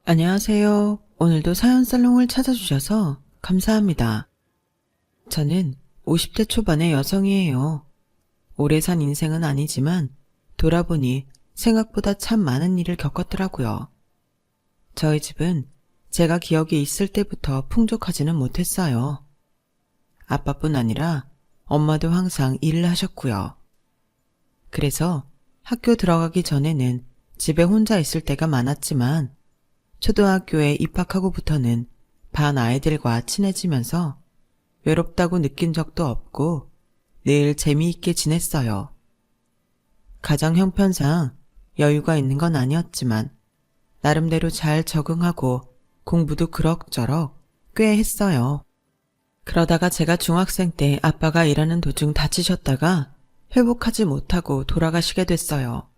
안녕하세요. 오늘도 사연 살롱을 찾아주셔서 감사합니다. 저는 50대 초반의 여성이에요. 오래 산 인생은 아니지만 돌아보니 생각보다 참 많은 일을 겪었더라고요. 저희 집은 제가 기억이 있을 때부터 풍족하지는 못했어요. 아빠뿐 아니라 엄마도 항상 일을 하셨고요. 그래서 학교 들어가기 전에는 집에 혼자 있을 때가 많았지만 초등학교에 입학하고부터는 반 아이들과 친해지면서 외롭다고 느낀 적도 없고 늘 재미있게 지냈어요. 가정 형편상 여유가 있는 건 아니었지만 나름대로 잘 적응하고 공부도 그럭저럭 꽤 했어요. 그러다가 제가 중학생 때 아빠가 일하는 도중 다치셨다가 회복하지 못하고 돌아가시게 됐어요.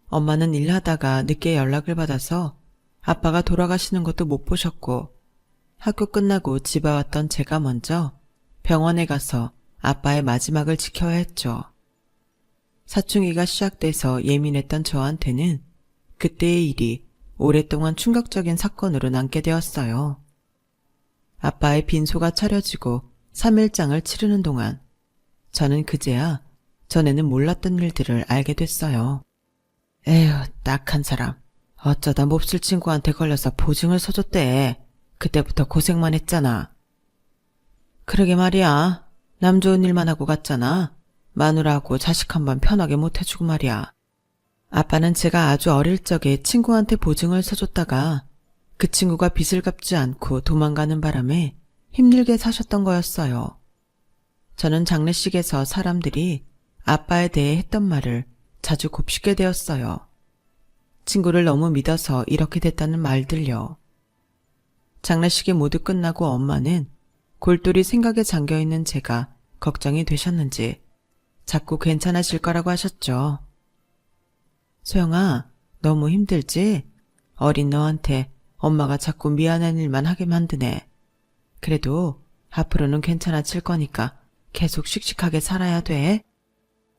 엄마는 일하다가 늦게 연락을 받아서 아빠가 돌아가시는 것도 못 보셨고 학교 끝나고 집에 왔던 제가 먼저 병원에 가서 아빠의 마지막을 지켜야 했죠. 사춘기가 시작돼서 예민했던 저한테는 그때의 일이 오랫동안 충격적인 사건으로 남게 되었어요. 아빠의 빈소가 차려지고 3일장을 치르는 동안 저는 그제야 전에는 몰랐던 일들을 알게 됐어요. 에휴, 딱한 사람. 어쩌다 몹쓸 친구한테 걸려서 보증을 서줬대. 그때부터 고생만 했잖아. 그러게 말이야. 남 좋은 일만 하고 갔잖아. 마누라하고 자식 한 번 편하게 못 해주고 말이야. 아빠는 제가 아주 어릴 적에 친구한테 보증을 서줬다가 그 친구가 빚을 갚지 않고 도망가는 바람에 힘들게 사셨던 거였어요. 저는 장례식에서 사람들이 아빠에 대해 했던 말을 자주 곱씹게 되었어요. 친구를 너무 믿어서 이렇게 됐다는 말들요. 장례식이 모두 끝나고 엄마는 골똘히 생각에 잠겨있는 제가 걱정이 되셨는지 자꾸 괜찮아질 거라고 하셨죠. 소영아, 너무 힘들지? 어린 너한테 엄마가 자꾸 미안한 일만 하게 만드네. 그래도 앞으로는 괜찮아질 거니까 계속 씩씩하게 살아야 돼.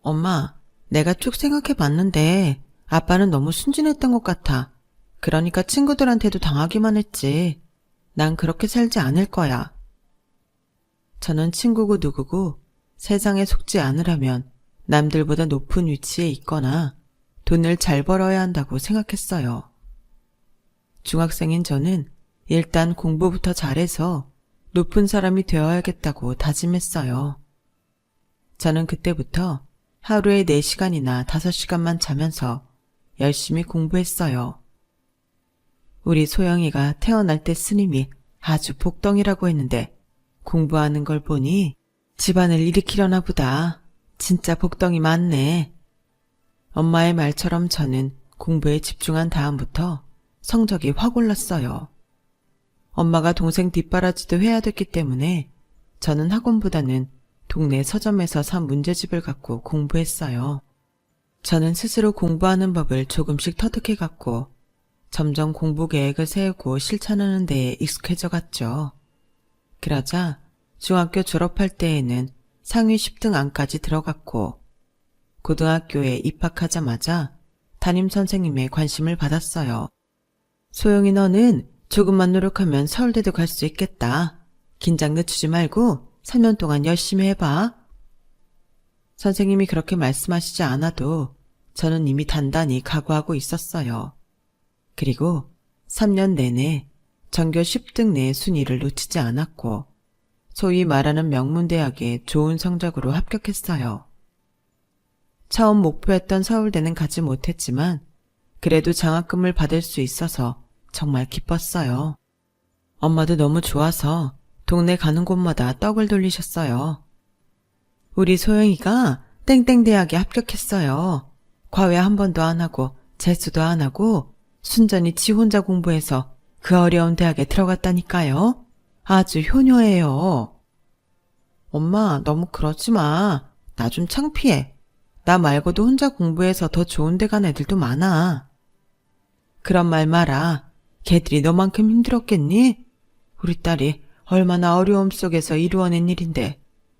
엄마, 내가 쭉 생각해봤는데 아빠는 너무 순진했던 것 같아. 그러니까 친구들한테도 당하기만 했지. 난 그렇게 살지 않을 거야. 저는 친구고 누구고 세상에 속지 않으려면 남들보다 높은 위치에 있거나 돈을 잘 벌어야 한다고 생각했어요. 중학생인 저는 일단 공부부터 잘해서 높은 사람이 되어야겠다고 다짐했어요. 저는 그때부터 하루에 4시간이나 5시간만 자면서 열심히 공부했어요. 우리 소영이가 태어날 때 스님이 아주 복덩이라고 했는데 공부하는 걸 보니 집안을 일으키려나 보다. 진짜 복덩이 많네. 엄마의 말처럼 저는 공부에 집중한 다음부터 성적이 확 올랐어요. 엄마가 동생 뒷바라지도 해야 됐기 때문에 저는 학원보다는 동네 서점에서 산 문제집을 갖고 공부했어요. 저는 스스로 공부하는 법을 조금씩 터득해 갔고 점점 공부 계획을 세우고 실천하는 데에 익숙해져 갔죠. 그러자 중학교 졸업할 때에는 상위 10등 안까지 들어갔고 고등학교에 입학하자마자 담임선생님의 관심을 받았어요. 소영이 너는 조금만 노력하면 서울대도 갈 수 있겠다. 긴장 늦추지 말고 3년 동안 열심히 해봐. 선생님이 그렇게 말씀하시지 않아도 저는 이미 단단히 각오하고 있었어요. 그리고 3년 내내 전교 10등 내 순위를 놓치지 않았고 소위 말하는 명문대학에 좋은 성적으로 합격했어요. 처음 목표했던 서울대는 가지 못했지만 그래도 장학금을 받을 수 있어서 정말 기뻤어요. 엄마도 너무 좋아서 동네 가는 곳마다 떡을 돌리셨어요. 우리 소영이가 땡땡대학에 합격했어요. 과외 한 번도 안 하고 재수도 안 하고 순전히 지 혼자 공부해서 그 어려운 대학에 들어갔다니까요. 아주 효녀예요. 엄마, 너무 그러지 마. 나 좀 창피해. 나 말고도 혼자 공부해서 더 좋은 데 간 애들도 많아. 그런 말 마라. 걔들이 너만큼 힘들었겠니? 우리 딸이 얼마나 어려움 속에서 이루어낸 일인데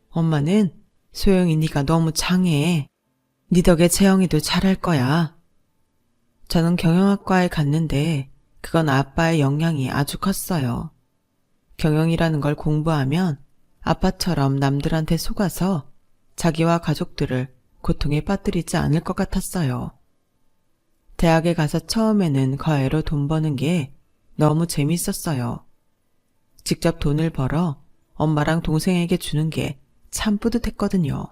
엄마는 소영이 네가 너무 장해. 네 덕에 재영이도 잘할 거야. 저는 경영학과에 갔는데 그건 아빠의 영향이 아주 컸어요. 경영이라는 걸 공부하면 아빠처럼 남들한테 속아서 자기와 가족들을 고통에 빠뜨리지 않을 것 같았어요. 대학에 가서 처음에는 과외로 돈 버는 게 너무 재밌었어요. 직접 돈을 벌어 엄마랑 동생에게 주는 게 참 뿌듯했거든요.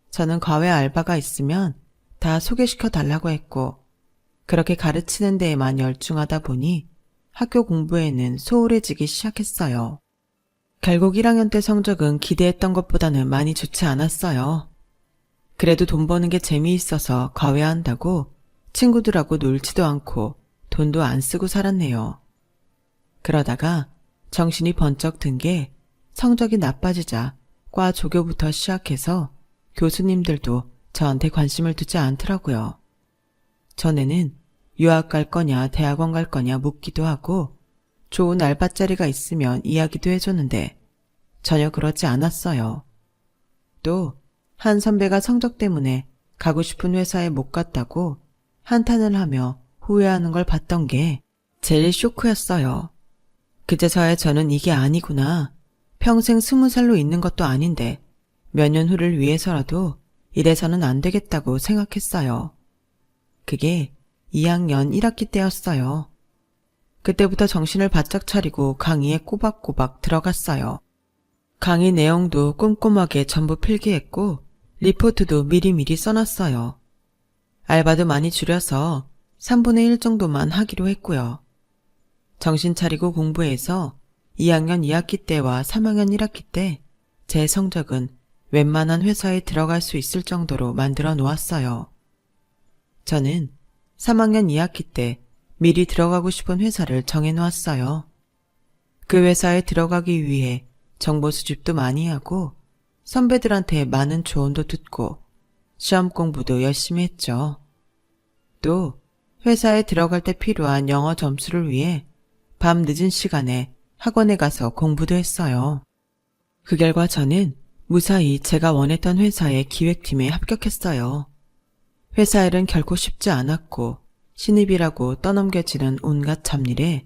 저는 과외 알바가 있으면 다 소개시켜 달라고 했고, 그렇게 가르치는 데에만 열중하다 보니 학교 공부에는 소홀해지기 시작했어요. 결국 1학년 때 성적은 기대했던 것보다는 많이 좋지 않았어요. 그래도 돈 버는 게 재미있어서 과외한다고 친구들하고 놀지도 않고 돈도 안 쓰고 살았네요. 그러다가 정신이 번쩍 든 게 성적이 나빠지자 과 조교부터 시작해서 교수님들도 저한테 관심을 두지 않더라고요. 전에는 유학 갈 거냐 대학원 갈 거냐 묻기도 하고 좋은 알바자리가 있으면 이야기도 해줬는데 전혀 그러지 않았어요. 또 한 선배가 성적 때문에 가고 싶은 회사에 못 갔다고 한탄을 하며 후회하는 걸 봤던 게 제일 쇼크였어요. 그제서야 저는 이게 아니구나. 평생 20살로 있는 것도 아닌데 몇 년 후를 위해서라도 이래서는 안 되겠다고 생각했어요. 그게 2학년 1학기 때였어요. 그때부터 정신을 바짝 차리고 강의에 꼬박꼬박 들어갔어요. 강의 내용도 꼼꼼하게 전부 필기했고 리포트도 미리미리 써놨어요. 알바도 많이 줄여서 3분의 1 정도만 하기로 했고요. 정신 차리고 공부해서 2학년 2학기 때와 3학년 1학기 때 제 성적은 웬만한 회사에 들어갈 수 있을 정도로 만들어 놓았어요. 저는 3학년 2학기 때 미리 들어가고 싶은 회사를 정해 놓았어요. 그 회사에 들어가기 위해 정보 수집도 많이 하고 선배들한테 많은 조언도 듣고 시험 공부도 열심히 했죠. 또 회사에 들어갈 때 필요한 영어 점수를 위해 밤 늦은 시간에 학원에 가서 공부도 했어요. 그 결과 저는 무사히 제가 원했던 회사의 기획팀에 합격했어요. 회사 일은 결코 쉽지 않았고 신입이라고 떠넘겨지는 온갖 잡일에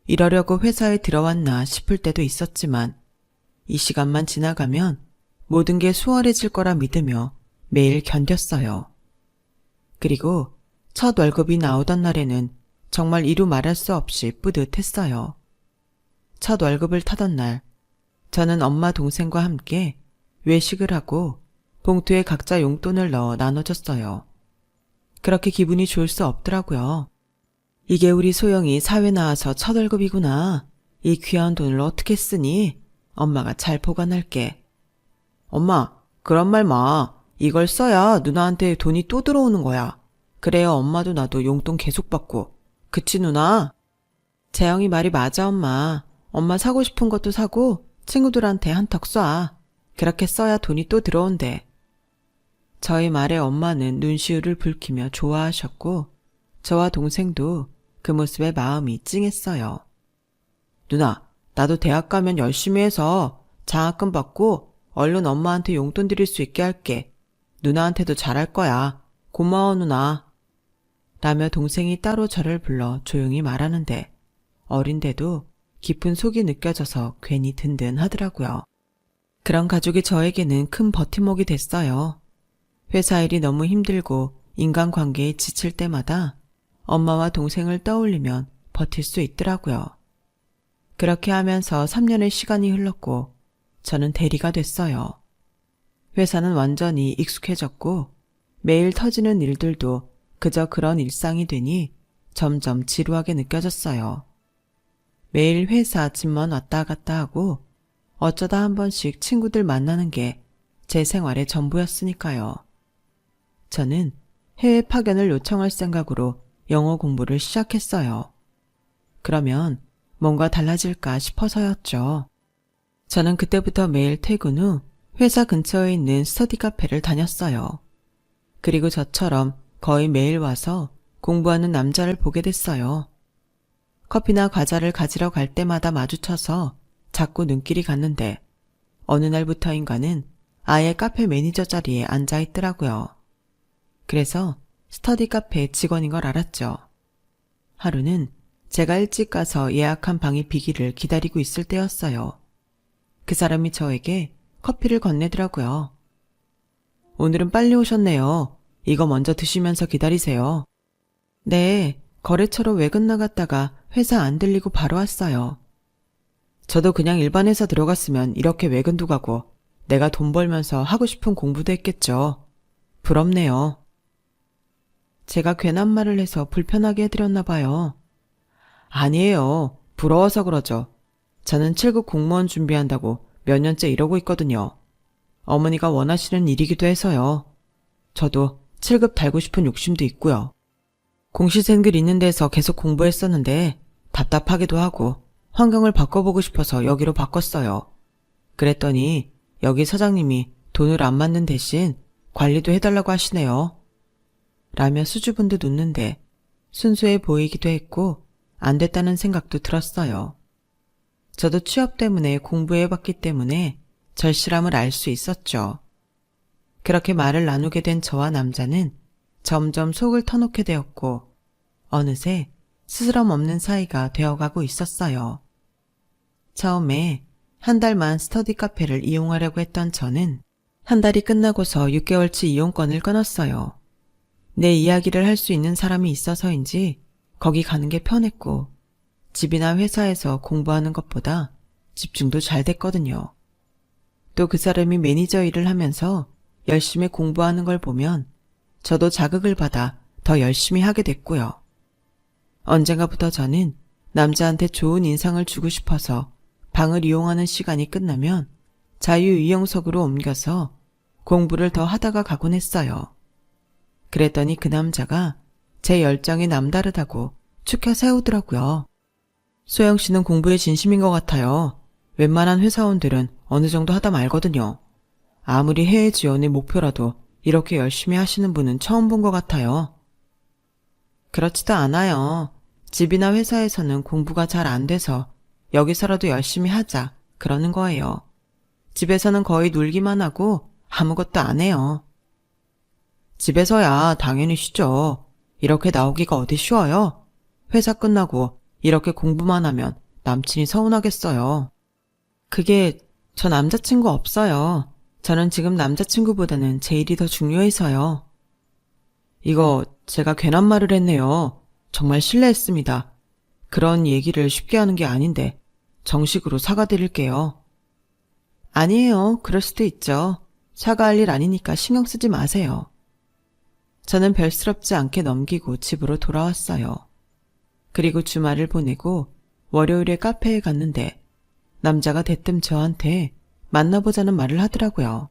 이러려고 회사에 들어왔나 싶을 때도 있었지만 이 시간만 지나가면 모든 게 수월해질 거라 믿으며 매일 견뎠어요. 그리고 첫 월급이 나오던 날에는 정말 이루 말할 수 없이 뿌듯했어요. 첫 월급을 타던 날, 저는 엄마 동생과 함께 외식을 하고 봉투에 각자 용돈을 넣어 나눠줬어요. 그렇게 기분이 좋을 수 없더라고요. 이게 우리 소영이 사회 나와서 첫 월급이구나. 이 귀한 돈을 어떻게 쓰니? 엄마가 잘 보관할게. 엄마, 그런 말 마. 이걸 써야 누나한테 돈이 또 들어오는 거야. 그래야 엄마도 나도 용돈 계속 받고. 그치 누나? 재영이 말이 맞아 엄마. 엄마 사고 싶은 것도 사고 친구들한테 한턱 쏴. 그렇게 써야 돈이 또 들어온대. 저희 말에 엄마는 눈시울을 붉히며 좋아하셨고 저와 동생도 그 모습에 마음이 찡했어요. 누나, 나도 대학 가면 열심히 해서 장학금 받고 얼른 엄마한테 용돈 드릴 수 있게 할게. 누나한테도 잘할 거야. 고마워 누나. 라며 동생이 따로 저를 불러 조용히 말하는데 어린데도 깊은 속이 느껴져서 괜히 든든하더라고요. 그런 가족이 저에게는 큰 버팀목이 됐어요. 회사 일이 너무 힘들고 인간관계에 지칠 때마다 엄마와 동생을 떠올리면 버틸 수 있더라고요. 그렇게 하면서 3년의 시간이 흘렀고 저는 대리가 됐어요. 회사는 완전히 익숙해졌고 매일 터지는 일들도 그저 그런 일상이 되니 점점 지루하게 느껴졌어요. 매일 회사 집만 왔다 갔다 하고 어쩌다 한 번씩 친구들 만나는 게 제 생활의 전부였으니까요. 저는 해외 파견을 요청할 생각으로 영어 공부를 시작했어요. 그러면 뭔가 달라질까 싶어서였죠. 저는 그때부터 매일 퇴근 후 회사 근처에 있는 스터디 카페를 다녔어요. 그리고 저처럼 거의 매일 와서 공부하는 남자를 보게 됐어요. 커피나 과자를 가지러 갈 때마다 마주쳐서 자꾸 눈길이 갔는데 어느 날부터인가는 아예 카페 매니저 자리에 앉아 있더라고요. 그래서 스터디 카페 직원인 걸 알았죠. 하루는 제가 일찍 가서 예약한 방이 비기를 기다리고 있을 때였어요. 그 사람이 저에게 커피를 건네더라고요. 오늘은 빨리 오셨네요. 이거 먼저 드시면서 기다리세요. 네, 거래처로 외근 나갔다가 회사 안 들리고 바로 왔어요. 저도 그냥 일반 회사 들어갔으면 이렇게 외근도 가고 내가 돈 벌면서 하고 싶은 공부도 했겠죠. 부럽네요. 제가 괜한 말을 해서 불편하게 해드렸나 봐요. 아니에요. 부러워서 그러죠. 저는 7급 공무원 준비한다고 몇 년째 이러고 있거든요. 어머니가 원하시는 일이기도 해서요. 저도 7급 달고 싶은 욕심도 있고요. 공시생들 있는 데서 계속 공부했었는데 답답하기도 하고 환경을 바꿔보고 싶어서 여기로 바꿨어요. 그랬더니 여기 사장님이 돈을 안 맞는 대신 관리도 해달라고 하시네요. 라며 수줍은 듯 웃는데 순수해 보이기도 했고 안 됐다는 생각도 들었어요. 저도 취업 때문에 공부해봤기 때문에 절실함을 알 수 있었죠. 그렇게 말을 나누게 된 저와 남자는 점점 속을 터놓게 되었고 어느새 스스럼 없는 사이가 되어가고 있었어요. 처음에 한 달만 스터디 카페를 이용하려고 했던 저는 한 달이 끝나고서 6개월치 이용권을 끊었어요. 내 이야기를 할 수 있는 사람이 있어서인지 거기 가는 게 편했고 집이나 회사에서 공부하는 것보다 집중도 잘 됐거든요. 또 그 사람이 매니저 일을 하면서 열심히 공부하는 걸 보면 저도 자극을 받아 더 열심히 하게 됐고요. 언젠가부터 저는 남자한테 좋은 인상을 주고 싶어서 방을 이용하는 시간이 끝나면 자유이용석으로 옮겨서 공부를 더 하다가 가곤 했어요. 그랬더니 그 남자가 제 열정이 남다르다고 추켜 세우더라고요. 소영 씨는 공부에 진심인 것 같아요. 웬만한 회사원들은 어느 정도 하다 말거든요. 아무리 해외 지원이 목표라도 이렇게 열심히 하시는 분은 처음 본 것 같아요. 그렇지도 않아요. 집이나 회사에서는 공부가 잘 안 돼서 여기서라도 열심히 하자 그러는 거예요. 집에서는 거의 놀기만 하고 아무것도 안 해요. 집에서야 당연히 쉬죠. 이렇게 나오기가 어디 쉬워요? 회사 끝나고 이렇게 공부만 하면 남친이 서운하겠어요. 그게 저 남자친구 없어요. 저는 지금 남자친구보다는 제 일이 더 중요해서요. 이거 제가 괜한 말을 했네요. 정말 실례했습니다. 그런 얘기를 쉽게 하는 게 아닌데 정식으로 사과드릴게요. 아니에요. 그럴 수도 있죠. 사과할 일 아니니까 신경 쓰지 마세요. 저는 별스럽지 않게 넘기고 집으로 돌아왔어요. 그리고 주말을 보내고 월요일에 카페에 갔는데 남자가 대뜸 저한테 만나보자는 말을 하더라고요.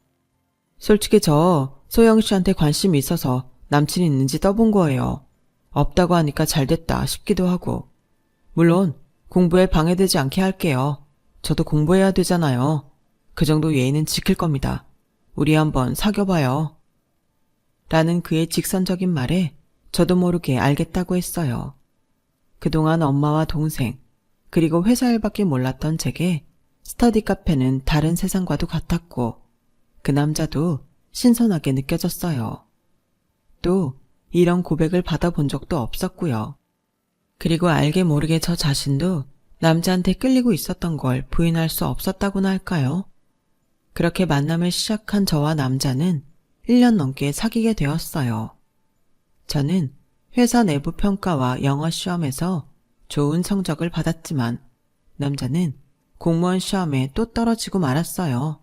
솔직히 저 소영 씨한테 관심이 있어서 남친이 있는지 떠본 거예요. 없다고 하니까 잘됐다 싶기도 하고. 물론 공부에 방해되지 않게 할게요. 저도 공부해야 되잖아요. 그 정도 예의는 지킬 겁니다. 우리 한번 사귀어봐요. 라는 그의 직선적인 말에 저도 모르게 알겠다고 했어요. 그동안 엄마와 동생, 그리고 회사 일밖에 몰랐던 제게 스터디 카페는 다른 세상과도 같았고 그 남자도 신선하게 느껴졌어요. 또 이런 고백을 받아본 적도 없었고요. 그리고 알게 모르게 저 자신도 남자한테 끌리고 있었던 걸 부인할 수 없었다고나 할까요? 그렇게 만남을 시작한 저와 남자는 1년 넘게 사귀게 되었어요. 저는 회사 내부 평가와 영어 시험에서 좋은 성적을 받았지만 남자는 공무원 시험에 또 떨어지고 말았어요.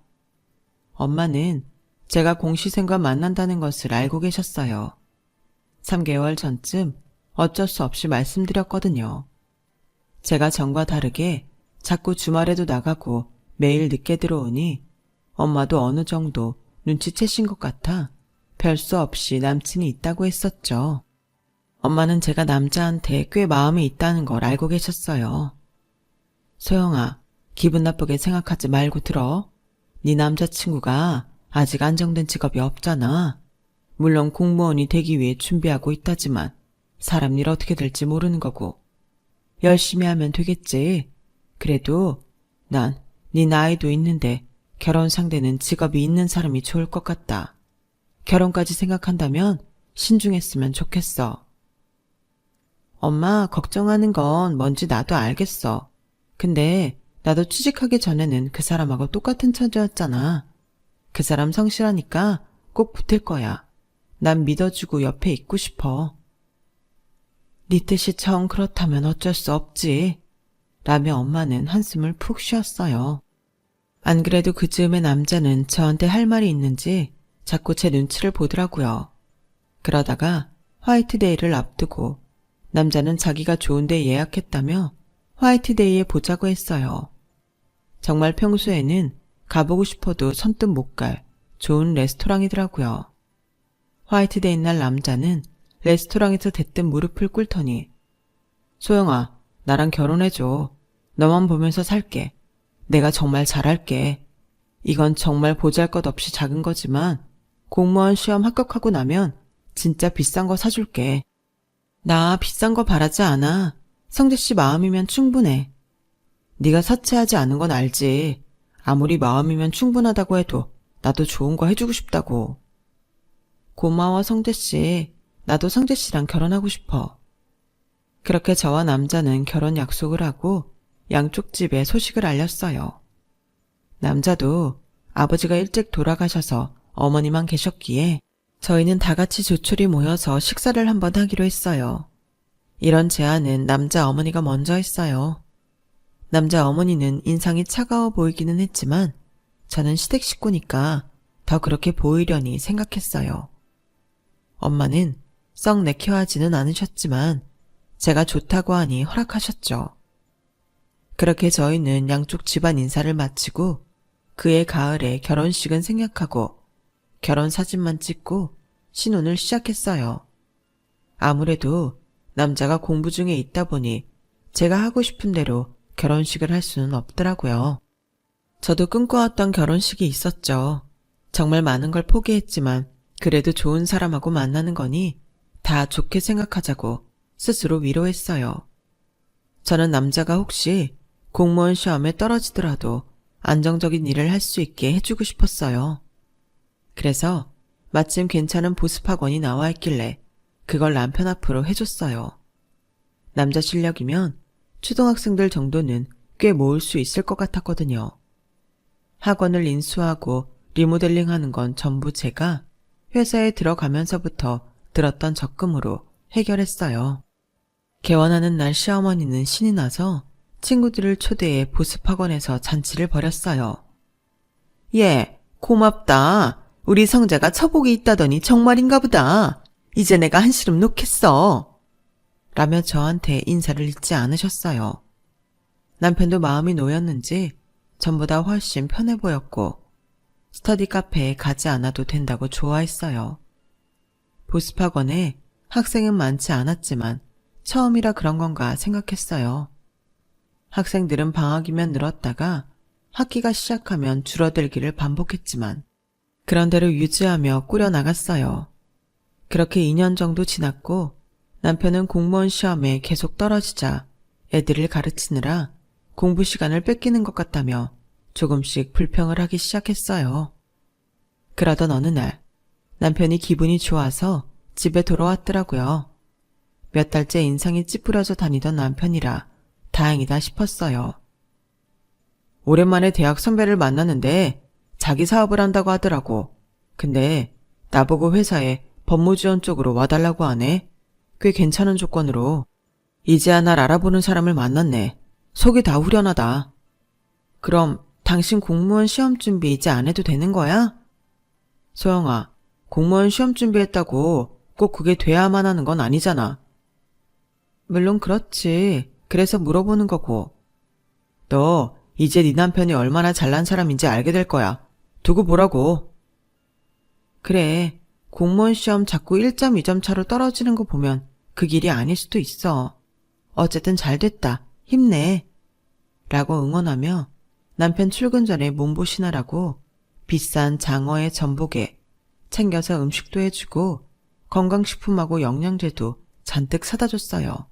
엄마는 제가 공시생과 만난다는 것을 알고 계셨어요. 3개월 전쯤 어쩔 수 없이 말씀드렸거든요. 제가 전과 다르게 자꾸 주말에도 나가고 매일 늦게 들어오니 엄마도 어느 정도 눈치채신 것 같아 별 수 없이 남친이 있다고 했었죠. 엄마는 제가 남자한테 꽤 마음이 있다는 걸 알고 계셨어요. 소영아, 기분 나쁘게 생각하지 말고 들어. 네 남자친구가 아직 안정된 직업이 없잖아. 물론 공무원이 되기 위해 준비하고 있다지만 사람 일 어떻게 될지 모르는 거고. 열심히 하면 되겠지. 그래도 난 네 나이도 있는데 결혼 상대는 직업이 있는 사람이 좋을 것 같다. 결혼까지 생각한다면 신중했으면 좋겠어. 엄마 걱정하는 건 뭔지 나도 알겠어. 근데 나도 취직하기 전에는 그 사람하고 똑같은 처지였잖아. 그 사람 성실하니까 꼭 붙을 거야. 난 믿어주고 옆에 있고 싶어. 네 뜻이 정 그렇다면 어쩔 수 없지. 라며 엄마는 한숨을 푹 쉬었어요. 안 그래도 그 즈음에 남자는 저한테 할 말이 있는지 자꾸 제 눈치를 보더라고요. 그러다가 화이트데이를 앞두고 남자는 자기가 좋은 데 예약했다며 화이트데이에 보자고 했어요. 정말 평소에는 가보고 싶어도 선뜻 못 갈 좋은 레스토랑이더라고요. 화이트데이 날 남자는 레스토랑에서 대뜸 무릎을 꿇더니 소영아, 나랑 결혼해줘. 너만 보면서 살게. 내가 정말 잘할게. 이건 정말 보잘것없이 작은 거지만 공무원 시험 합격하고 나면 진짜 비싼 거 사줄게. 나 비싼 거 바라지 않아. 성재씨 마음이면 충분해. 네가 사치하지 않은 건 알지. 아무리 마음이면 충분하다고 해도 나도 좋은 거 해주고 싶다고. 고마워 성재씨. 나도 성재씨랑 결혼하고 싶어. 그렇게 저와 남자는 결혼 약속을 하고 양쪽 집에 소식을 알렸어요. 남자도 아버지가 일찍 돌아가셔서 어머니만 계셨기에 저희는 다 같이 조촐히 모여서 식사를 한번 하기로 했어요. 이런 제안은 남자 어머니가 먼저 했어요. 남자 어머니는 인상이 차가워 보이기는 했지만 저는 시댁 식구니까 더 그렇게 보이려니 생각했어요. 엄마는 썩 내켜하지는 않으셨지만 제가 좋다고 하니 허락하셨죠. 그렇게 저희는 양쪽 집안 인사를 마치고 그해 가을에 결혼식은 생략하고 결혼 사진만 찍고 신혼을 시작했어요. 아무래도 남자가 공부 중에 있다 보니 제가 하고 싶은 대로 결혼식을 할 수는 없더라고요. 저도 꿈꿔왔던 결혼식이 있었죠. 정말 많은 걸 포기했지만 그래도 좋은 사람하고 만나는 거니 다 좋게 생각하자고 스스로 위로했어요. 저는 남자가 혹시 공무원 시험에 떨어지더라도 안정적인 일을 할 수 있게 해주고 싶었어요. 그래서 마침 괜찮은 보습학원이 나와 있길래 그걸 남편 앞으로 해줬어요. 남자 실력이면 초등학생들 정도는 꽤 모을 수 있을 것 같았거든요. 학원을 인수하고 리모델링하는 건 전부 제가 회사에 들어가면서부터 들었던 적금으로 해결했어요. 개원하는 날 시어머니는 신이 나서 친구들을 초대해 보습학원에서 잔치를 벌였어요. 예, 고맙다. 우리 성자가 처복이 있다더니 정말인가 보다. 이제 내가 한시름 놓겠어. 라며 저한테 인사를 잊지 않으셨어요. 남편도 마음이 놓였는지 전보다 훨씬 편해 보였고 스터디 카페에 가지 않아도 된다고 좋아했어요. 보습학원에 학생은 많지 않았지만 처음이라 그런 건가 생각했어요. 학생들은 방학이면 늘었다가 학기가 시작하면 줄어들기를 반복했지만 그런대로 유지하며 꾸려나갔어요. 그렇게 2년 정도 지났고 남편은 공무원 시험에 계속 떨어지자 애들을 가르치느라 공부 시간을 뺏기는 것 같다며 조금씩 불평을 하기 시작했어요. 그러던 어느 날 남편이 기분이 좋아서 집에 돌아왔더라고요. 몇 달째 인상이 찌푸려져 다니던 남편이라 다행이다 싶었어요. 오랜만에 대학 선배를 만났는데 자기 사업을 한다고 하더라고. 근데 나보고 회사에 법무지원 쪽으로 와달라고 하네. 꽤 괜찮은 조건으로. 이제야 날 알아보는 사람을 만났네. 속이 다 후련하다. 그럼 당신 공무원 시험 준비 이제 안 해도 되는 거야? 소영아, 공무원 시험 준비했다고 꼭 그게 돼야만 하는 건 아니잖아. 물론 그렇지. 그래서 물어보는 거고. 너 이제 네 남편이 얼마나 잘난 사람인지 알게 될 거야. 두고 보라고. 그래. 공무원 시험 자꾸 1점, 2점 차로 떨어지는 거 보면 그 길이 아닐 수도 있어. 어쨌든 잘 됐다. 힘내. 라고 응원하며 남편 출근 전에 몸보신하라고 비싼 장어의 전복에 챙겨서 음식도 해주고 건강식품하고 영양제도 잔뜩 사다 줬어요.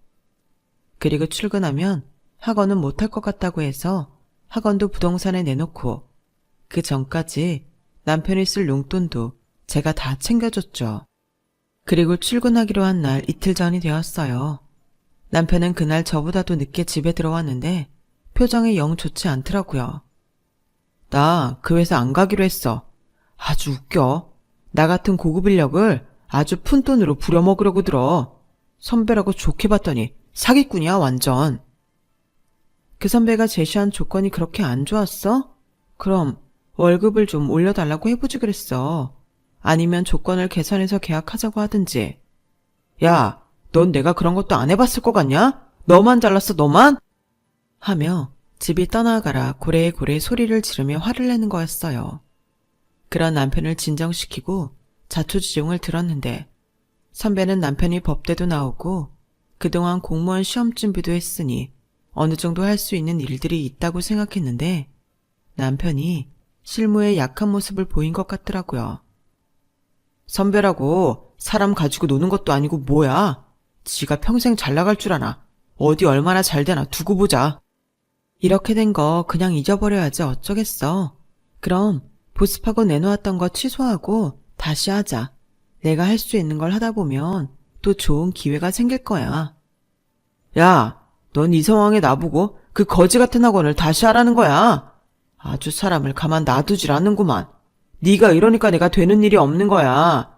그리고 출근하면 학원은 못할 것 같다고 해서 학원도 부동산에 내놓고 그 전까지 남편이 쓸 용돈도 제가 다 챙겨줬죠. 그리고 출근하기로 한 날 이틀 전이 되었어요. 남편은 그날 저보다도 늦게 집에 들어왔는데 표정이 영 좋지 않더라고요. 나 그 회사 안 가기로 했어. 아주 웃겨. 나 같은 고급 인력을 아주 푼돈으로 부려먹으려고 들어. 선배라고 좋게 봤더니 사기꾼이야 완전. 그 선배가 제시한 조건이 그렇게 안 좋았어? 그럼 월급을 좀 올려달라고 해보지 그랬어. 아니면 조건을 개선해서 계약하자고 하든지. 야, 넌 내가 그런 것도 안 해봤을 것 같냐? 너만 잘났어, 너만? 하며 집이 떠나가라 고래고래 소리를 지르며 화를 내는 거였어요. 그런 남편을 진정시키고 자초지종을 들었는데 선배는 남편이 법대도 나오고 그동안 공무원 시험 준비도 했으니 어느 정도 할 수 있는 일들이 있다고 생각했는데 남편이 실무에 약한 모습을 보인 것 같더라고요. 선배라고 사람 가지고 노는 것도 아니고 뭐야? 지가 평생 잘 나갈 줄 아나? 어디 얼마나 잘 되나 두고 보자. 이렇게 된 거 그냥 잊어버려야지 어쩌겠어. 그럼 보습하고 내놓았던 거 취소하고 다시 하자. 내가 할 수 있는 걸 하다 보면 또 좋은 기회가 생길 거야. 야, 넌 이 상황에 나보고 그 거지 같은 학원을 다시 하라는 거야. 아주 사람을 가만 놔두질 않는구만. 네가 이러니까 내가 되는 일이 없는 거야.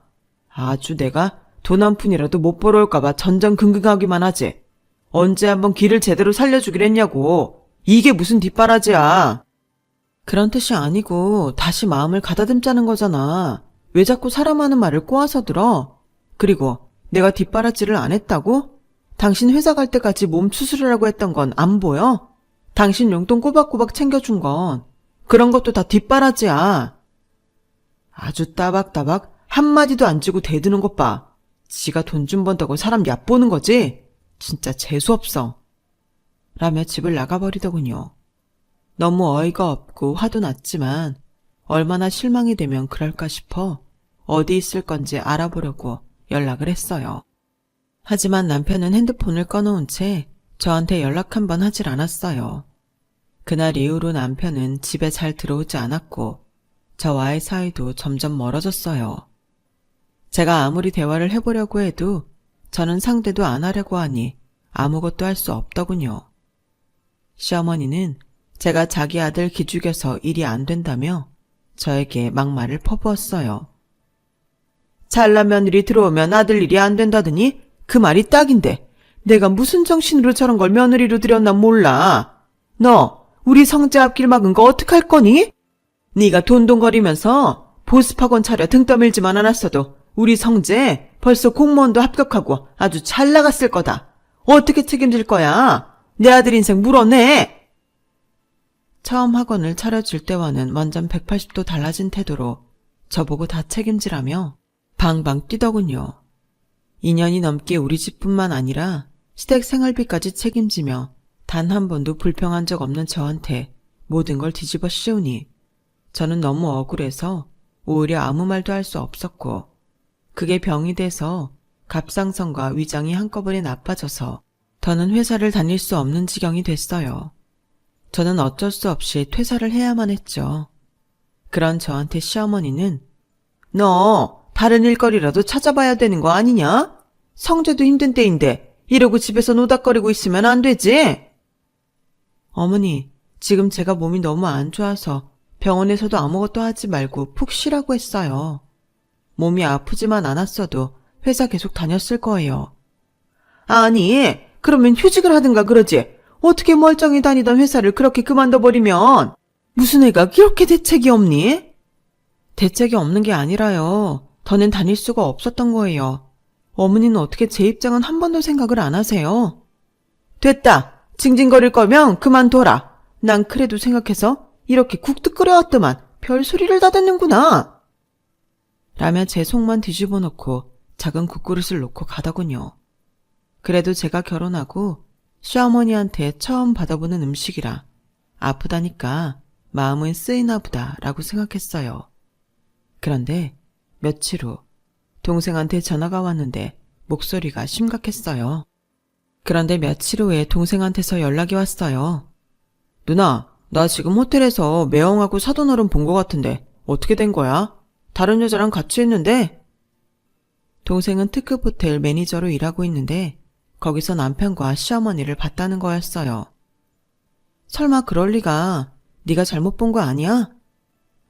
아주 내가 돈 한 푼이라도 못 벌어올까봐 전전긍긍하기만 하지. 언제 한번 길을 제대로 살려주길 했냐고. 이게 무슨 뒷바라지야. 그런 뜻이 아니고 다시 마음을 가다듬자는 거잖아. 왜 자꾸 사람 하는 말을 꼬아서 들어? 그리고 내가 뒷바라지를 안 했다고? 당신 회사 갈 때까지 몸 추스르라고 했던 건 안 보여? 당신 용돈 꼬박꼬박 챙겨준 건 그런 것도 다 뒷바라지야. 아주 따박따박 한마디도 안 지고 대드는 것 봐. 지가 돈 좀 번다고 사람 얕보는 거지? 진짜 재수없어. 라며 집을 나가버리더군요. 너무 어이가 없고 화도 났지만 얼마나 실망이 되면 그럴까 싶어 어디 있을 건지 알아보려고 연락을 했어요. 하지만 남편은 핸드폰을 꺼놓은 채 저한테 연락 한 번 하질 않았어요. 그날 이후로 남편은 집에 잘 들어오지 않았고 저와의 사이도 점점 멀어졌어요. 제가 아무리 대화를 해보려고 해도 저는 상대도 안 하려고 하니 아무것도 할 수 없더군요. 시어머니는 제가 자기 아들 기죽여서 일이 안 된다며 저에게 막말을 퍼부었어요. 잘난 며느리 들어오면 아들 일이 안 된다더니 그 말이 딱인데 내가 무슨 정신으로 저런 걸 며느리로 들였나 몰라. 너 우리 성재 앞길 막은 거 어떡할 거니? 네가 돈돈거리면서 보습학원 차려 등 떠밀지만 않았어도 우리 성재 벌써 공무원도 합격하고 아주 잘 나갔을 거다. 어떻게 책임질 거야? 내 아들 인생 물어내. 처음 학원을 차려줄 때와는 완전 180도 달라진 태도로 저보고 다 책임지라며 방방 뛰더군요. 2년이 넘게 우리 집뿐만 아니라 시댁 생활비까지 책임지며 단 한 번도 불평한 적 없는 저한테 모든 걸 뒤집어 씌우니 저는 너무 억울해서 오히려 아무 말도 할 수 없었고 그게 병이 돼서 갑상선과 위장이 한꺼번에 나빠져서 더는 회사를 다닐 수 없는 지경이 됐어요. 저는 어쩔 수 없이 퇴사를 해야만 했죠. 그런 저한테 시어머니는 너 다른 일거리라도 찾아봐야 되는 거 아니냐? 성재도 힘든 때인데 이러고 집에서 노닥거리고 있으면 안 되지? 어머니, 지금 제가 몸이 너무 안 좋아서 병원에서도 아무것도 하지 말고 푹 쉬라고 했어요. 몸이 아프지만 않았어도 회사 계속 다녔을 거예요. 아니, 그러면 휴직을 하든가 그러지. 어떻게 멀쩡히 다니던 회사를 그렇게 그만둬버리면 무슨 애가 그렇게 대책이 없니? 대책이 없는 게 아니라요. 더는 다닐 수가 없었던 거예요. 어머니는 어떻게 제 입장은 한 번도 생각을 안 하세요? 됐다. 징징거릴 거면 그만둬라. 난 그래도 생각해서 이렇게 국도 끓여왔더만 별소리를 다 듣는구나. 라며 제 속만 뒤집어 놓고 작은 국그릇을 놓고 가더군요. 그래도 제가 결혼하고 시어머니한테 처음 받아보는 음식이라 아프다니까 마음은 쓰이나 보다 라고 생각했어요. 그런데 며칠 후 동생한테 전화가 왔는데 목소리가 심각했어요. 그런데 며칠 후에 동생한테서 연락이 왔어요. 누나, 나 지금 호텔에서 매형하고 사돈어른 본 것 같은데 어떻게 된 거야? 다른 여자랑 같이 있는데? 동생은 특급 호텔 매니저로 일하고 있는데 거기서 남편과 시어머니를 봤다는 거였어요. 설마 그럴 리가. 네가 잘못 본 거 아니야?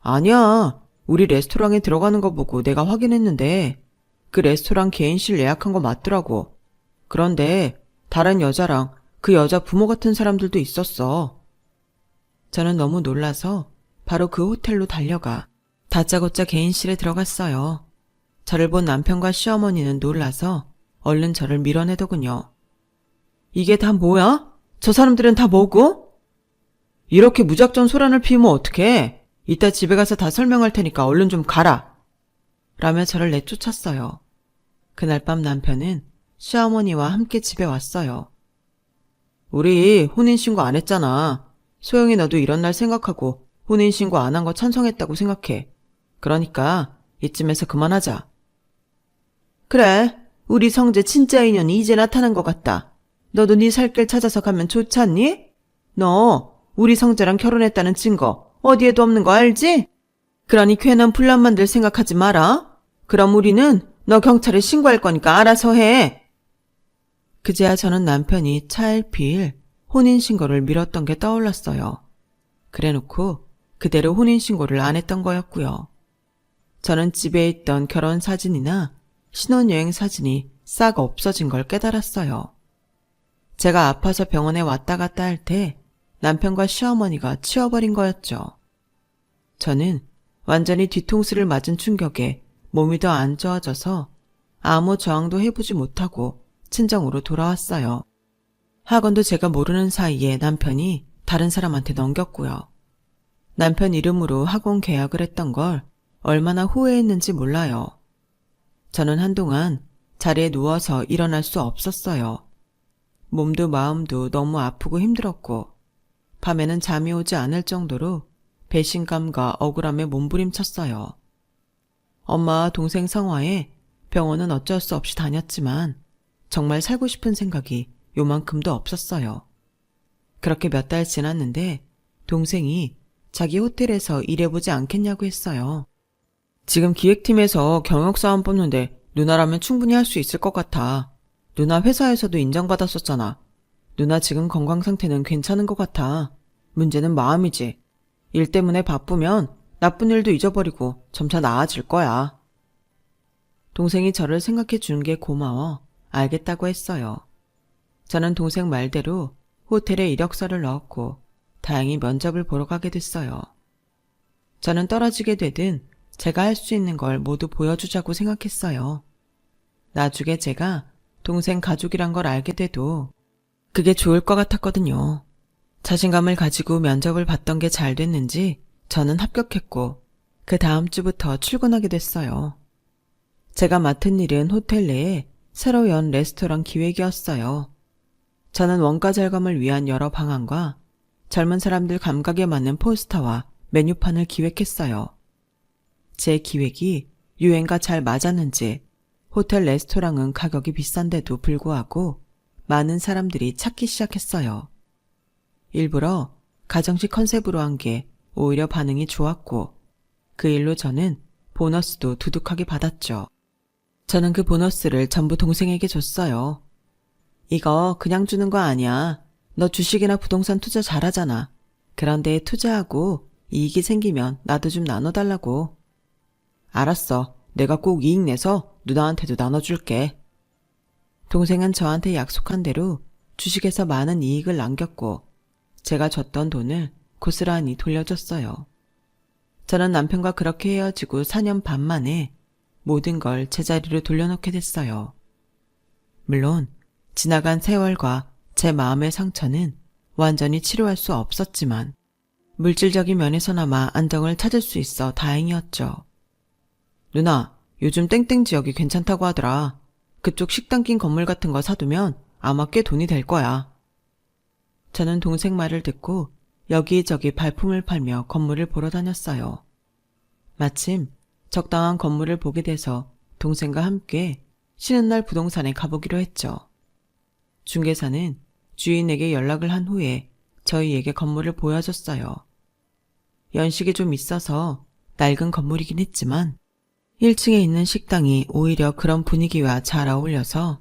아니야. 우리 레스토랑에 들어가는 거 보고 내가 확인했는데 그 레스토랑 개인실 예약한 거 맞더라고. 그런데 다른 여자랑 그 여자 부모 같은 사람들도 있었어. 저는 너무 놀라서 바로 그 호텔로 달려가 다짜고짜 개인실에 들어갔어요. 저를 본 남편과 시어머니는 놀라서 얼른 저를 밀어내더군요. 이게 다 뭐야? 저 사람들은 다 뭐고? 이렇게 무작정 소란을 피우면 어떡해? 이따 집에 가서 다 설명할 테니까 얼른 좀 가라. 라며 저를 내쫓았어요. 그날 밤 남편은 시어머니와 함께 집에 왔어요. 우리 혼인신고 안 했잖아. 소영이 너도 이런 날 생각하고 혼인신고 안 한 거 찬성했다고 생각해. 그러니까 이쯤에서 그만하자. 그래, 우리 성재 진짜 인연이 이제 나타난 것 같다. 너도 네 살 길 찾아서 가면 좋지 않니? 너 우리 성재랑 결혼했다는 증거 어디에도 없는 거 알지? 그러니 괜한 분란 만들 생각하지 마라. 그럼 우리는 너 경찰에 신고할 거니까 알아서 해. 그제야 저는 남편이 차일피일 혼인신고를 미뤘던 게 떠올랐어요. 그래놓고 그대로 혼인신고를 안 했던 거였고요. 저는 집에 있던 결혼사진이나 신혼여행 사진이 싹 없어진 걸 깨달았어요. 제가 아파서 병원에 왔다 갔다 할 때 남편과 시어머니가 치워버린 거였죠. 저는 완전히 뒤통수를 맞은 충격에 몸이 더 안 좋아져서 아무 저항도 해보지 못하고 친정으로 돌아왔어요. 학원도 제가 모르는 사이에 남편이 다른 사람한테 넘겼고요. 남편 이름으로 학원 계약을 했던 걸 얼마나 후회했는지 몰라요. 저는 한동안 자리에 누워서 일어날 수 없었어요. 몸도 마음도 너무 아프고 힘들었고 밤에는 잠이 오지 않을 정도로 배신감과 억울함에 몸부림쳤어요. 엄마와 동생 성화에 병원은 어쩔 수 없이 다녔지만 정말 살고 싶은 생각이 요만큼도 없었어요. 그렇게 몇 달 지났는데 동생이 자기 호텔에서 일해보지 않겠냐고 했어요. 지금 기획팀에서 경영사원 뽑는데 누나라면 충분히 할 수 있을 것 같아. 누나 회사에서도 인정받았었잖아. 누나 지금 건강 상태는 괜찮은 것 같아. 문제는 마음이지. 일 때문에 바쁘면 나쁜 일도 잊어버리고 점차 나아질 거야. 동생이 저를 생각해 주는 게 고마워 알겠다고 했어요. 저는 동생 말대로 호텔에 이력서를 넣었고 다행히 면접을 보러 가게 됐어요. 저는 떨어지게 되든 제가 할 수 있는 걸 모두 보여주자고 생각했어요. 나중에 제가 동생 가족이란 걸 알게 돼도 그게 좋을 것 같았거든요. 자신감을 가지고 면접을 봤던 게 잘 됐는지 저는 합격했고 그 다음 주부터 출근하게 됐어요. 제가 맡은 일은 호텔 내에 새로 연 레스토랑 기획이었어요. 저는 원가 절감을 위한 여러 방안과 젊은 사람들 감각에 맞는 포스터와 메뉴판을 기획했어요. 제 기획이 유행과 잘 맞았는지 호텔 레스토랑은 가격이 비싼데도 불구하고 많은 사람들이 찾기 시작했어요. 일부러 가정식 컨셉으로 한 게 오히려 반응이 좋았고 그 일로 저는 보너스도 두둑하게 받았죠. 저는 그 보너스를 전부 동생에게 줬어요. 이거 그냥 주는 거 아니야. 너 주식이나 부동산 투자 잘하잖아. 그런데 투자하고 이익이 생기면 나도 좀 나눠달라고. 알았어. 내가 꼭 이익 내서 누나한테도 나눠줄게. 동생은 저한테 약속한 대로 주식에서 많은 이익을 남겼고 제가 줬던 돈을 고스란히 돌려줬어요. 저는 남편과 그렇게 헤어지고 4년 반 만에 모든 걸 제자리로 돌려놓게 됐어요. 물론 지나간 세월과 제 마음의 상처는 완전히 치료할 수 없었지만 물질적인 면에서나마 안정을 찾을 수 있어 다행이었죠. 누나, 요즘 땡땡 지역이 괜찮다고 하더라. 그쪽 식당 낀 건물 같은 거 사두면 아마 꽤 돈이 될 거야. 저는 동생 말을 듣고 여기저기 발품을 팔며 건물을 보러 다녔어요. 마침 적당한 건물을 보게 돼서 동생과 함께 쉬는 날 부동산에 가보기로 했죠. 중개사는 주인에게 연락을 한 후에 저희에게 건물을 보여줬어요. 연식이 좀 있어서 낡은 건물이긴 했지만 1층에 있는 식당이 오히려 그런 분위기와 잘 어울려서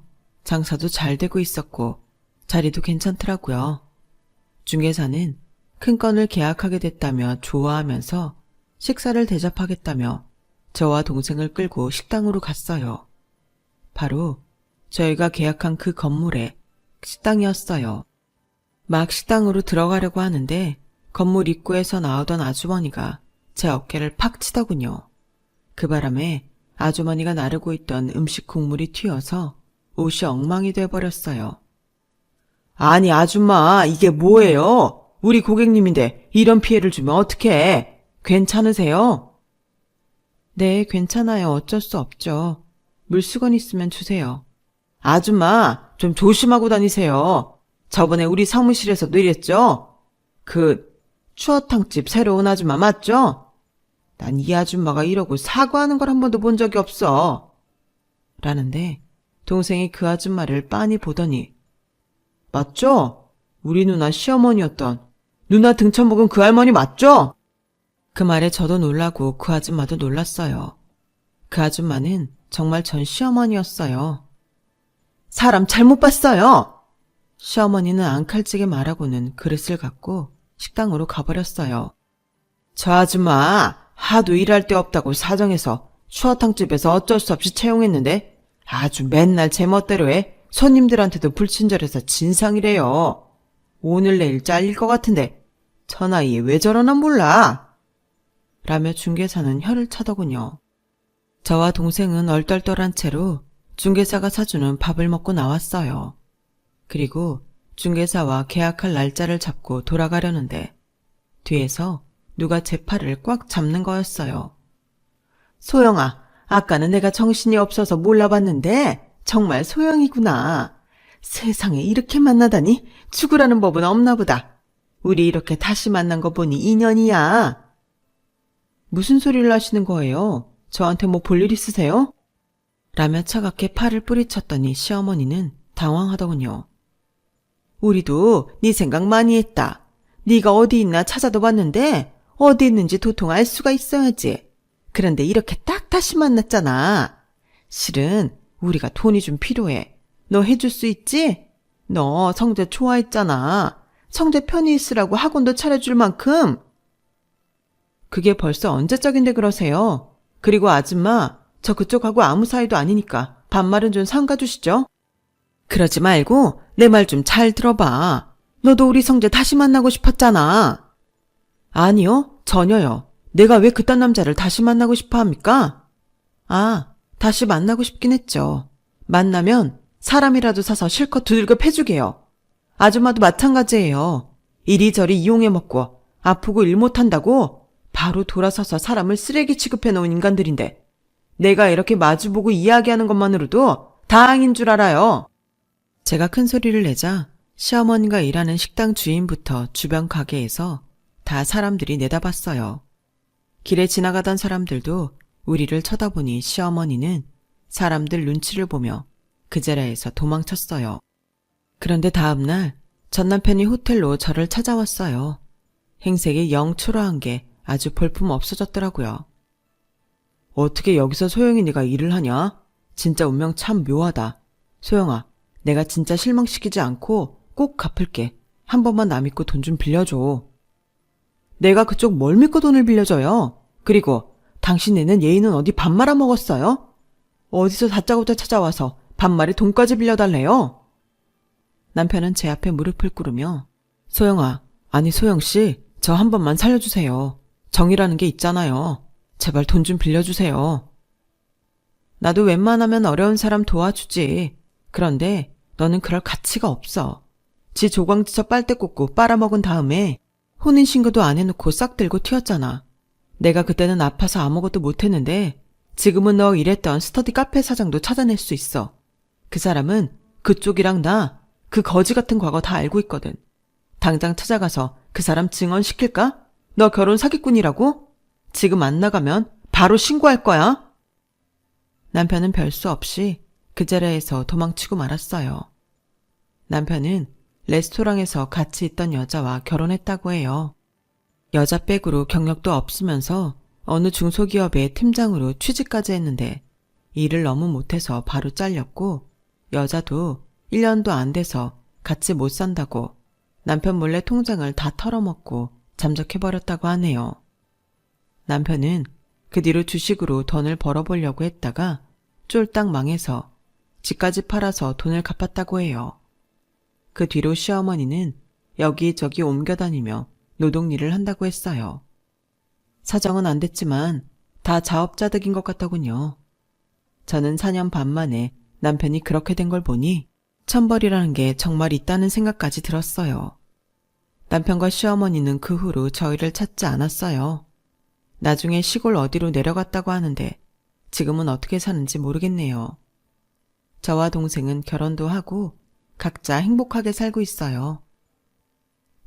장사도 잘 되고 있었고 자리도 괜찮더라고요. 중개사는 큰 건을 계약하게 됐다며 좋아하면서 식사를 대접하겠다며 저와 동생을 끌고 식당으로 갔어요. 바로 저희가 계약한 그 건물의 식당이었어요. 막 식당으로 들어가려고 하는데 건물 입구에서 나오던 아주머니가 제 어깨를 팍 치더군요. 그 바람에 아주머니가 나르고 있던 음식 국물이 튀어서 옷이 엉망이 돼버렸어요. 아니 아줌마 이게 뭐예요? 우리 고객님인데 이런 피해를 주면 어떡해? 괜찮으세요? 네, 괜찮아요. 어쩔 수 없죠. 물수건 있으면 주세요. 아줌마 좀 조심하고 다니세요. 저번에 우리 사무실에서도 이랬죠? 그 추어탕집 새로 온 아줌마 맞죠? 난 이 아줌마가 이러고 사과하는 걸 한 번도 본 적이 없어. 라는데 동생이 그 아줌마를 빤히 보더니 맞죠? 우리 누나 시어머니였던 누나 등쳐 먹은 그 할머니 맞죠? 그 말에 저도 놀라고 그 아줌마도 놀랐어요. 그 아줌마는 정말 전 시어머니였어요. 사람 잘못 봤어요. 시어머니는 앙칼지게 말하고는 그릇을 갖고 식당으로 가버렸어요. 저 아줌마 하도 일할 데 없다고 사정해서 추어탕집에서 어쩔 수 없이 채용했는데 아주 맨날 제멋대로 해. 손님들한테도 불친절해서 진상이래요. 오늘 내일 잘릴 것 같은데 저 나이에 왜 저러나 몰라. 라며 중개사는 혀를 차더군요. 저와 동생은 얼떨떨한 채로 중개사가 사주는 밥을 먹고 나왔어요. 그리고 중개사와 계약할 날짜를 잡고 돌아가려는데 뒤에서 누가 제 팔을 꽉 잡는 거였어요. 소영아, 아까는 내가 정신이 없어서 몰라봤는데 정말 소영이구나. 세상에 이렇게 만나다니 죽으라는 법은 없나 보다. 우리 이렇게 다시 만난 거 보니 인연이야. 무슨 소리를 하시는 거예요? 저한테 뭐 볼 일 있으세요? 라며 차갑게 팔을 뿌리쳤더니 시어머니는 당황하더군요. 우리도 네 생각 많이 했다. 네가 어디 있나 찾아도 봤는데 어디 있는지 도통 알 수가 있어야지. 그런데 이렇게 딱 다시 만났잖아. 실은 우리가 돈이 좀 필요해. 너 해줄 수 있지? 너 성재 좋아했잖아. 성재 편히 있으라고 학원도 차려줄 만큼. 그게 벌써 언제적인데 그러세요? 그리고 아줌마, 저 그쪽하고 아무 사이도 아니니까 반말은 좀 삼가주시죠. 그러지 말고 내 말 좀 잘 들어봐. 너도 우리 성재 다시 만나고 싶었잖아. 아니요, 전혀요. 내가 왜 그딴 남자를 다시 만나고 싶어 합니까? 아, 다시 만나고 싶긴 했죠. 만나면 사람이라도 사서 실컷 두들겨 패주게요. 아줌마도 마찬가지예요. 이리저리 이용해 먹고 아프고 일 못한다고 바로 돌아서서 사람을 쓰레기 취급해 놓은 인간들인데 내가 이렇게 마주보고 이야기하는 것만으로도 다행인 줄 알아요. 제가 큰 소리를 내자 시어머니가 일하는 식당 주인부터 주변 가게에서 다 사람들이 내다봤어요. 길에 지나가던 사람들도 우리를 쳐다보니 시어머니는 사람들 눈치를 보며 그 자리에서 도망쳤어요. 그런데 다음날 전 남편이 호텔로 저를 찾아왔어요. 행색이 영 초라한 게 아주 볼품 없어졌더라고요. 어떻게 여기서 소영이 네가 일을 하냐? 진짜 운명 참 묘하다. 소영아, 내가 진짜 실망시키지 않고 꼭 갚을게. 한 번만 나 믿고 돈 좀 빌려줘. 내가 그쪽 뭘 믿고 돈을 빌려줘요? 그리고 당신네는 예의는 어디 밥 말아먹었어요? 어디서 다짜고짜 찾아와서 반말에 돈까지 빌려달래요? 남편은 제 앞에 무릎을 꿇으며 소영아, 아니 소영씨, 저 한 번만 살려주세요. 정이라는 게 있잖아요. 제발 돈 좀 빌려주세요. 나도 웬만하면 어려운 사람 도와주지. 그런데 너는 그럴 가치가 없어. 지 조광지쳐 빨대 꽂고 빨아먹은 다음에 혼인신고도 안 해놓고 싹 들고 튀었잖아. 내가 그때는 아파서 아무것도 못했는데 지금은 너 일했던 스터디 카페 사장도 찾아낼 수 있어. 그 사람은 그쪽이랑 나 그 거지 같은 과거 다 알고 있거든. 당장 찾아가서 그 사람 증언시킬까? 너 결혼 사기꾼이라고? 지금 안 나가면 바로 신고할 거야. 남편은 별수 없이 그 자리에서 도망치고 말았어요. 남편은 레스토랑에서 같이 있던 여자와 결혼했다고 해요. 여자 백으로 경력도 없으면서 어느 중소기업의 팀장으로 취직까지 했는데 일을 너무 못해서 바로 잘렸고 여자도 1년도 안 돼서 같이 못 산다고 남편 몰래 통장을 다 털어먹고 잠적해버렸다고 하네요. 남편은 그 뒤로 주식으로 돈을 벌어보려고 했다가 쫄딱 망해서 집까지 팔아서 돈을 갚았다고 해요. 그 뒤로 시어머니는 여기저기 옮겨다니며 노동일을 한다고 했어요. 사정은 안 됐지만 다 자업자득인 것 같더군요. 저는 4년 반 만에 남편이 그렇게 된 걸 보니 천벌이라는 게 정말 있다는 생각까지 들었어요. 남편과 시어머니는 그 후로 저희를 찾지 않았어요. 나중에 시골 어디로 내려갔다고 하는데 지금은 어떻게 사는지 모르겠네요. 저와 동생은 결혼도 하고 각자 행복하게 살고 있어요.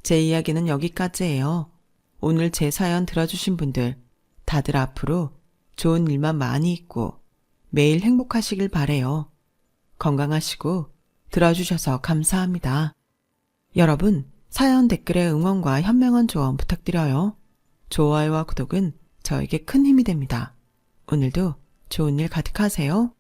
제 이야기는 여기까지예요. 오늘 제 사연 들어주신 분들 다들 앞으로 좋은 일만 많이 있고 매일 행복하시길 바래요. 건강하시고 들어주셔서 감사합니다. 여러분, 사연 댓글에 응원과 현명한 조언 부탁드려요. 좋아요와 구독은 저에게 큰 힘이 됩니다. 오늘도 좋은 일 가득하세요.